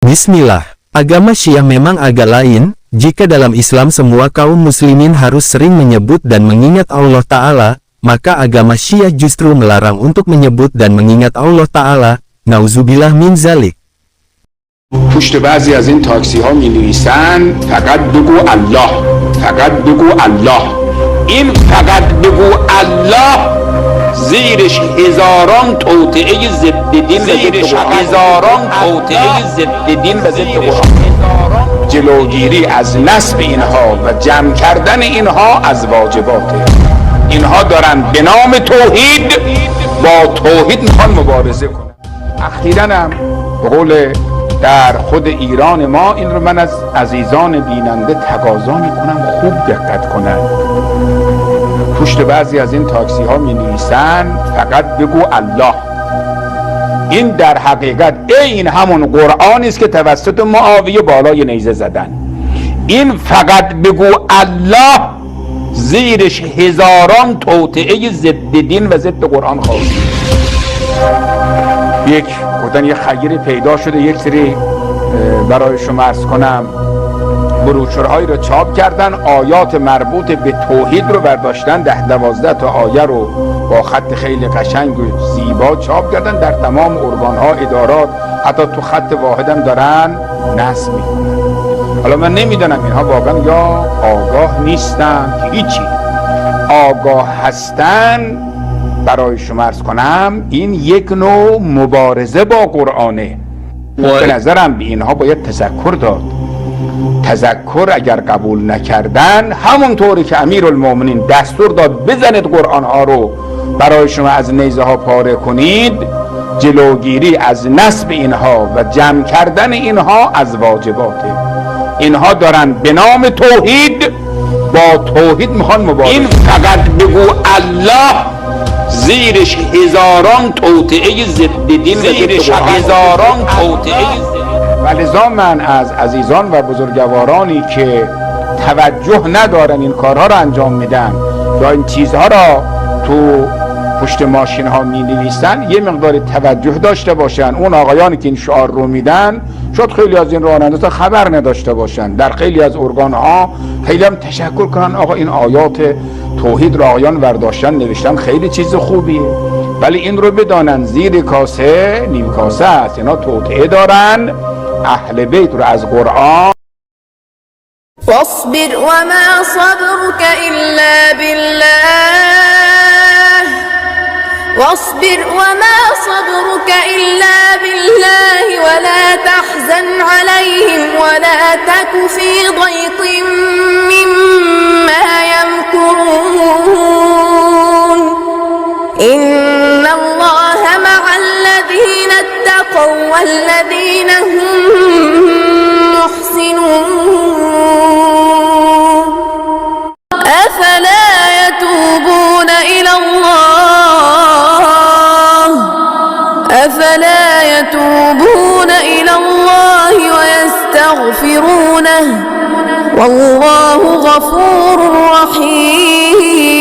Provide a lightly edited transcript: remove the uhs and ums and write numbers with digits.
Bismillah. Agama Syiah memang agak lain. Jika dalam Islam semua kaum muslimin harus sering menyebut dan mengingat Allah Ta'ala, maka agama Syiah justru melarang untuk menyebut dan mengingat Allah Ta'ala. Nauzubillah min zalik. پشت بعضی از این تاکسی ها می نویسن فقط بگو الله، فقط بگو الله. این فقط بگو الله زیرش هزاران توطئه ضد دین و ضد قرآن. جلوگیری از نصب اینها و جمع کردن اینها از واجباته. اینها دارن به نام توحید با توحید میخوان مبارزه کنن. اخیراً هم به قول در خود ایران ما، این رو من از عزیزان بیننده تقاضا میکنم خوب دقت کنن. پشت بعضی از این تاکسی ها می نویسن فقط بگو الله. این در حقیقت این همون قرآنی است که توسط معاویه بالای نیزه زدن. این فقط بگو الله زیرش هزاران توطئه ضد دین و ضد قرآن خواهد. گفتن یه خیری پیدا شده، یک سری برای شما عرض کنم بروشورهایی رو چاپ کردن، آیات مربوط به توحید رو برداشتن، 10-12 تا آیه رو با خط خیلی قشنگ و زیبا چاپ کردن در تمام ارگان‌ها، ادارات، حتی تو خط واحدم دارن نصب میکنن. حالا من نمیدونم اینها واقعا یا آگاه نیستن که هیچی، آگاه هستن برای شما عرض کنم این یک نوع مبارزه با قرآنه. به نظرم به اینها باید تذکر داد. تذکر اگر قبول نکردن، همونطوری که امیرالمومنین دستور داد بزنید قرآن ها رو برای شما از نیزه ها پاره کنید، جلوگیری از نصب اینها و جمع کردن اینها از واجباته. اینها دارن به نام توحید با توحید میخوان مبارزه. این فقط بگو الله زیرش هزاران توطئه ضد دین و ضد هزاران توطئه. ولذا من از عزیزان و بزرگوارانی که توجه ندارن این کارها رو انجام میدن یا این چیزها را تو پشت ماشین ها می نویسن، یه مقدار توجه داشته باشن. اون آقایانی که این شعار رو میدن شاید خیلی از این رانندگان خبر نداشته باشن، در خیلی از ارگان ها خیلی هم تشکر کنن آقا این آیات توحید را آقایان ورداشتن نوشتن، خیلی چیز خوبیه، ولی این رو بدانن زیر کاسه نیم کاسه است. اینا توطئه دارن اهل بیت رو از قرآن. واصبر وما صبرك إلا بالله، واصبر وما صبرك إلا بالله ولا تحزن عليهم ولا تك في ضيق مما يمكرون إن الله مع الذين اتقوا والذين هم محسنون أفلا يتوبون إلى الله، أفلا يتوبون إلى الله ويستغفرونه والله غفور رحيم.